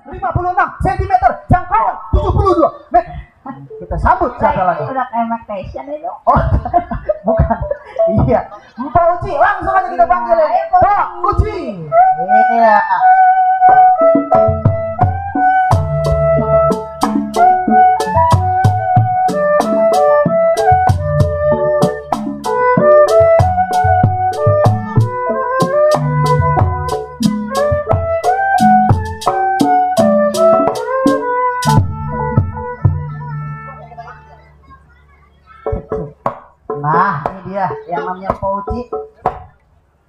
56 cm, jangkauan 72 meter. Kita sambut siapa lagi? Udah kayak Mike Tyson itu. Oh, bukan. Iya. Pak Uci, langsung aja kita panggil ya. Pak Uci. Iya. Nah, ini dia yang namanya Pak Uci.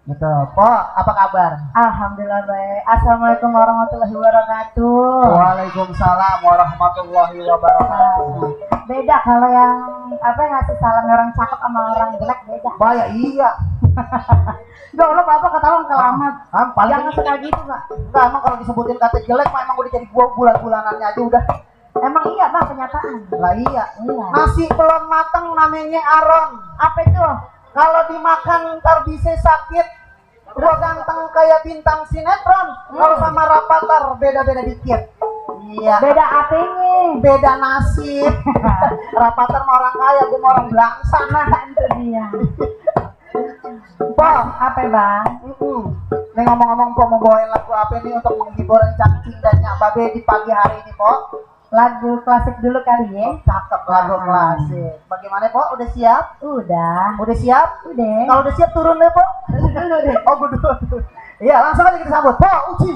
Gitu, Po, apa kabar? Alhamdulillah baik. Assalamualaikum warahmatullahi wabarakatuh. Waalaikumsalam warahmatullahi wabarakatuh. Beda kalau yang ngasih salam orang cakep sama orang jelek beda. Bahaya, iya. Gak lo apa ketahuan kelamat. Paling Jangan suka gitu pak. enggak, emang kalau disebutin kata jelek mah emang udah jadi bulan-bulanannya aja udah. Emang iya bang kenyataan. Lah iya. Iya. Nasi belum matang namanya aron. Apa itu? Kalau dimakan ntar bisa sakit. Gua ganteng kayak bintang sinetron. Kalau sama Rapatar beda-beda dikit. Iya. Beda apanya? Beda nasib. Rapatar mah orang kaya, gua mah orang belangsa. Nah itu dia. Bang, Apa bang? Nih ngomong-ngomong Po mau bawain lagu apa nih untuk menghibur cacing dan Nyak Babe di pagi hari ini Po? Lagu klasik dulu kali ya. Cakep lagu klasik. Bagaimana Po? Udah siap? Udah. Udah siap? Udah. Kalau udah siap turun deh Po. Dulu deh. Oh dulu. Iya langsung aja kita sambut Po Uci.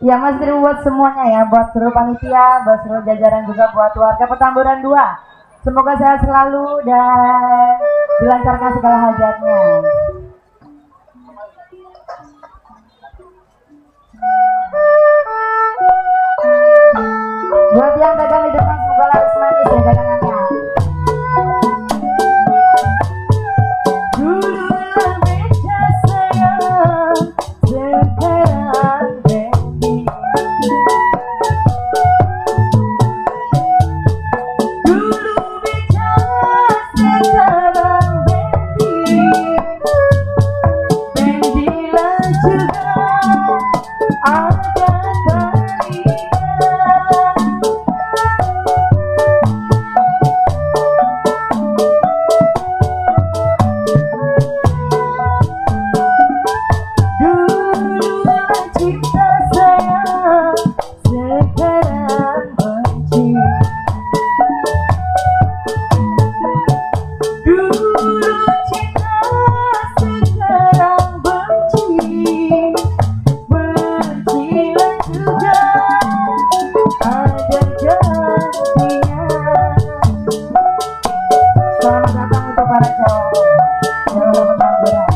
Ya Mas Diri buat semuanya ya, buat seluruh panitia, buat seluruh jajaran juga buat warga Petamburan 2. Semoga sehat selalu dan dilancarkan segala hajatnya. Buat yang dagang di depan semoga laris manis ya dagangannya. Dululah beca sayang, sekarang baby. Dulu beca sekarang baby. Bendilah juga ada kalian. Dulu cinta sayang, sekarang benci. Dulu cinta, sekarang benci. Bencilah juga ada gantinya. Selamat datang untuk para cowok yang ada Petamburan.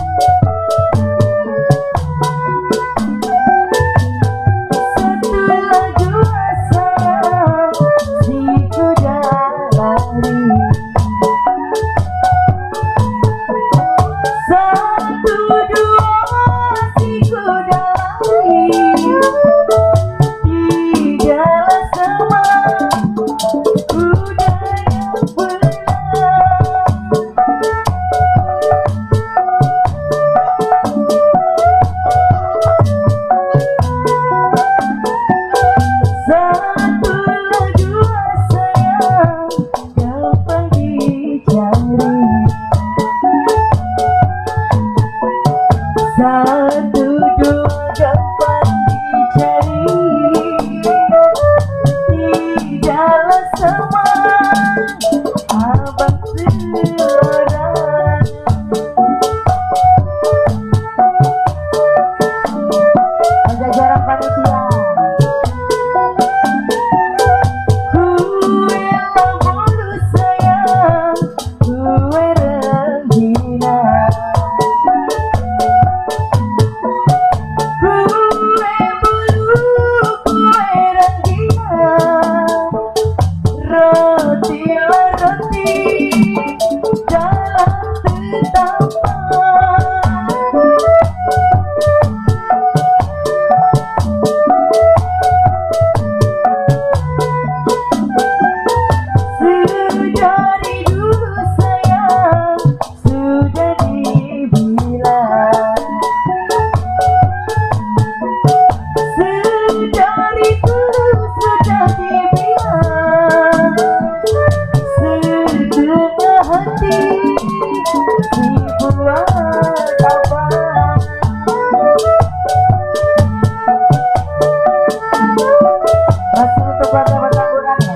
Setelah dua sayang, si kuda lari. Satu dua si kuda lari. Tigalah sama kuda yang benar. si buah kabar. Masih untuk warga Petamburan ya.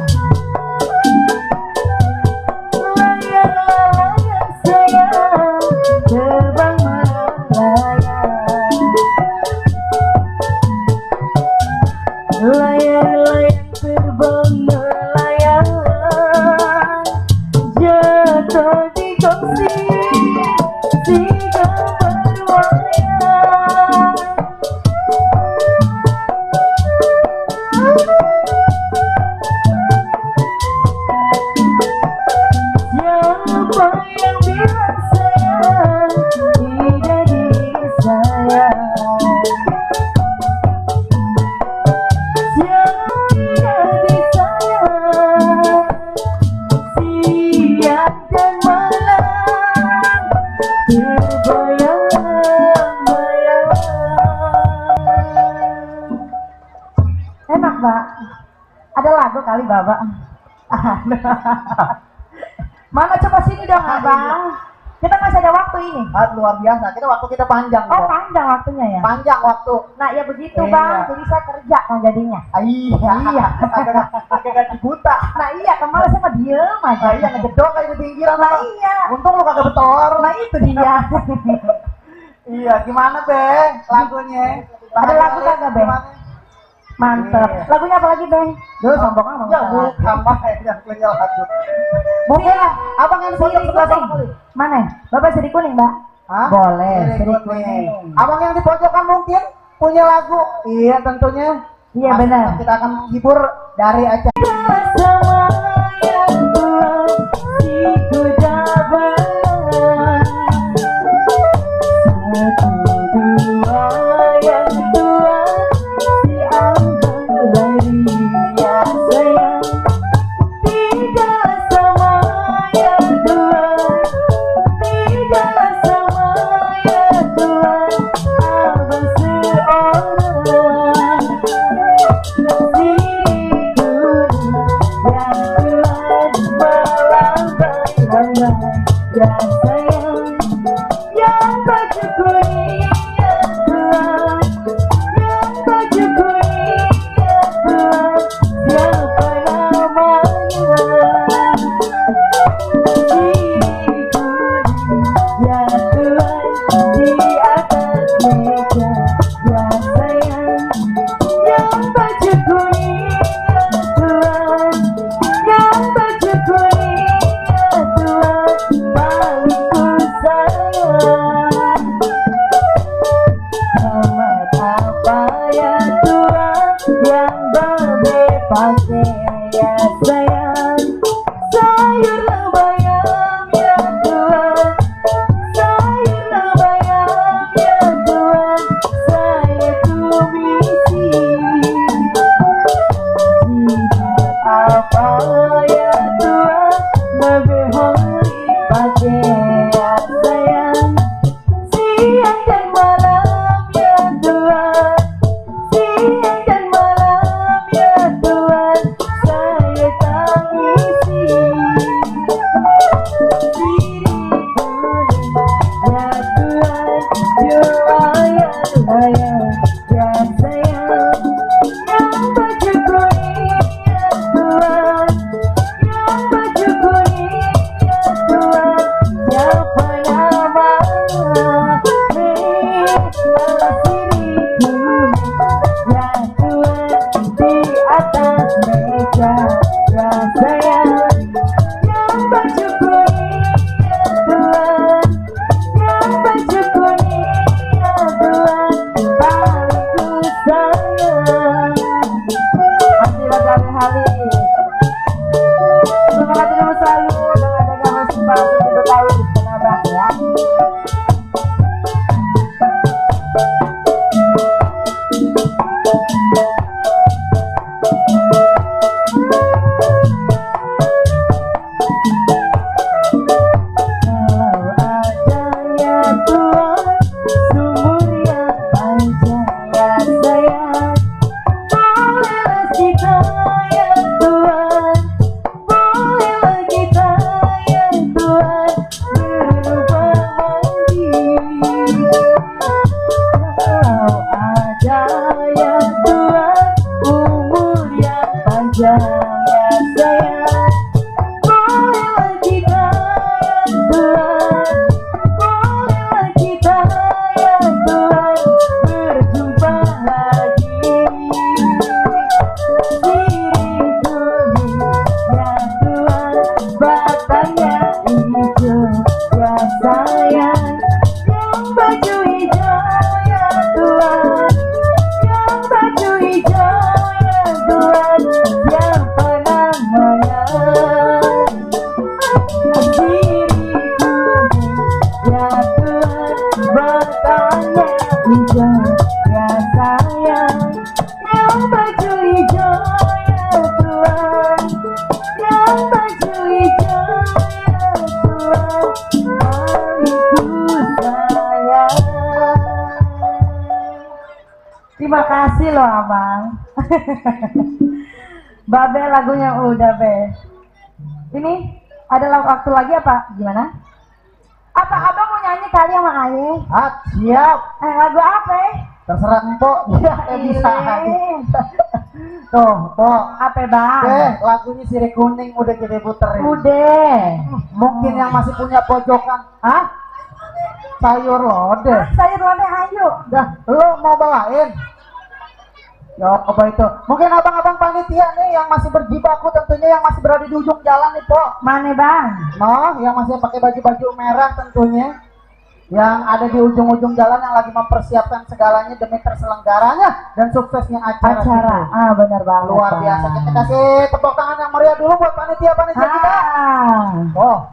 Layang-layang sayang terbang melayang, layang-layang terbang melayang, jatuh di gengsi tiga berwayang. Siapa yang bilang sayang tidak disayang? Siapa disayang siang dan malam terbayang-bayang. Enak, Mbak. Ada lagu kali, Bapak. Mana coba sini dong, Abang. Kita masih ada waktu ini. Luar biasa, kita waktu kita panjang. Oh, Bro. panjang waktunya ya? Panjang waktu. Nah, ya begitu, Iya. Bang. Jadi saya kerja kan jadinya. Iya. Iya. Agak buta. Nah, iya, kemarin saya mah diem aja. Nah, iya ngedok kayak di pinggiran. Nah, Bang. iya. Untung lu kagak betor. Nah, itu dia. Iya, gimana Be lagunya? Ada lagu kagak, Be? Gimana? Mantep. Iya. Lagunya apa lagi, Bang? Duh, sombong amat. Ya bukan Bang yang punya lagu. Mungkin Iya, abang yang siri pojok sebelah kuning. kali. Mana? Bapak siri kuning, Mbak? Hah? Boleh, Siri siri kuning. kuning. Abang yang di pojokan mungkin punya lagu. Iya, tentunya. Iya, Pasti benar. Kita akan hibur dari acara. Sama yang tua, si kuda belang. Satu, dua, yang tua, si angkat larinya sayang. Tiga sama yang dua, tiga sama yang dua, abang seorang. Diriku yang Tuhan malam-malam ya sayang, yang baju kuning ya Tuhan, yang baju kuning ya Tuhan, siapa namanya? Diriku ya Tuhan di atas meja ya sayang, yang baju kuning ya Tuhan, yang baju kuning ya Tuhan, paling ku sayang. Terima kasih loh abang. Babe lagunya udah be. Ini ada waktu lagi apa gimana? Apa abang mau nyanyi kali sama Aye? Siap. Lagu apa? Terserah empok. Ya, bisa aja. Tuh. Apa bang? Lagunya Sirih Kuning udah kita puterin. Udah. Mungkin yang masih punya pojokan. Sayur lodeh. Sayur lodeh ayo. Dah, lu mau bawain? Ya, apa itu? Mungkin abang-abang panitia nih yang masih berjibaku tentunya yang masih berada di ujung jalan nih, Po. Mana bang? Yang masih pakai baju-baju merah tentunya. Yang ada di ujung-ujung jalan yang lagi mempersiapkan segalanya demi terselenggaranya dan suksesnya acara. Gitu. Benar banget. Luar biasa. Kita kasih tepuk tangan yang meriah dulu buat panitia-panitia kita.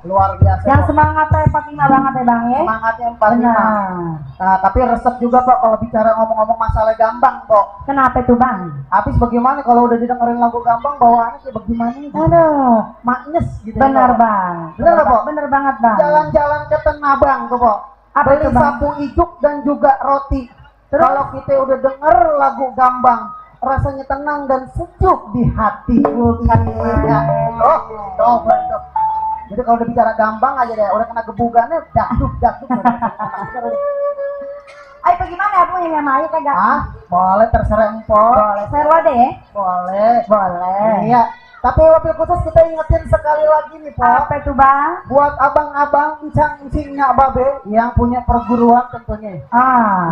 Luar biasa. Yang semangatnya 45 banget ya bang ya. Semangatnya 45. Nah, tapi resep juga Pak kalau bicara ngomong-ngomong masalah gambang, Pak. Kenapa tuh bang? Habis bagaimana kalau udah didengerin lagu gambang bawaannya kayak bagaimana? Aduh, maknyes gitu. benar ya, bang. Benar Pak? Benar banget bang. Jalan-jalan ke Tenabang tuh Pak. Apa Beli itu, Bang? sapu ijuk dan juga roti. Kalau kita udah denger lagu gambang, rasanya tenang dan sejuk di hati. Iya. Coba tuh. Jadi kalau udah bicara gambang aja deh, udah kena gebugannya, dakduk. Ayo bagaimana aku yang sama Ayu kagak? Boleh terserah empok. Boleh, saya lode ya? Boleh. Iya. Tapi wabil khusus kita ingetin sekali lagi nih, Pak. Apa itu bang? Buat abang-abang incang-incingnya Babe yang punya perguruan tentunya.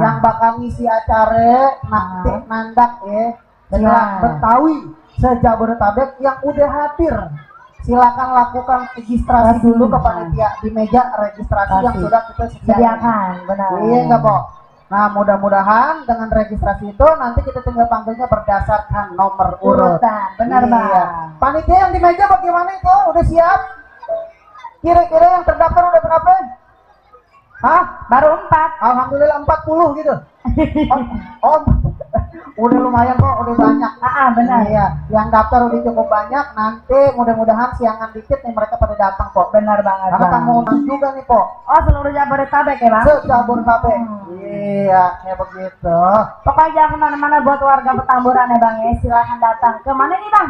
Yang bakal ngisi acara nandak ya. Dengan Betawi se-Jabodetabek yang udah hadir. Silakan lakukan registrasi dulu ke panitia di meja registrasi yang sudah kita sediakan. Benar. Iya enggak, Pak? Nah, mudah-mudahan dengan registrasi itu nanti kita tinggal panggilnya berdasarkan nomor urut. Benar, Bang. Panitia yang di meja bagaimana itu? Udah siap? Kira-kira yang terdaftar udah berapa? Baru 4. Alhamdulillah 40 gitu. Udah lumayan kok, udah banyak. Benar. Iya, yang daftar udah cukup banyak. Nanti mudah-mudahan siangan dikit nih mereka pada datang kok. Benar banget. Karena kamu undang juga nih kok. Seluruh Jabodetabek ya bang? Se-Jabodetabek. Iya, kayak begitu. Pokoknya jangan kemana-mana buat warga Petamburan ya bang ya. Silahkan datang. Ke mana nih bang?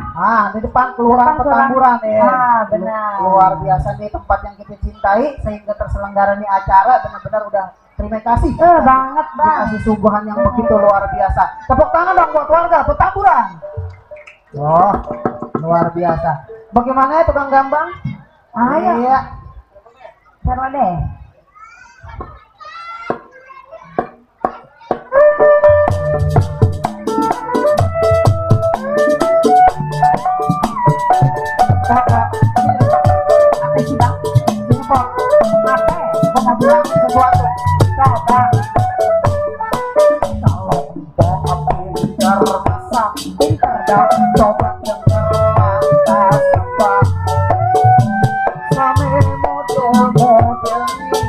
Di depan kelurahan Petamburan ya. Benar. Luar biasa nih tempat yang kita cintai sehingga terselenggaranya acara benar-benar udah terima kasih. Banget bang. Dikasih suguhan yang begitu luar biasa. Tepuk tangan dong buat warga Petamburan. Luar biasa. Bagaimana ya tukang gambang? Iya. Sama deh. Apa sih bang? Ini Pak. Apa? Mau bilang sesuatu. Coba. Kalau Mpok pintar masak, dan coba denger kata sebab. Same model-model nih,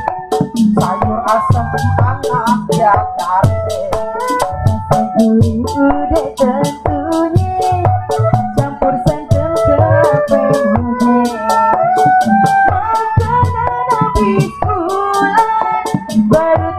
sayur asam anak ya cari. Udah tentunya campur santan ke penghujan. Makanan habis bulan baru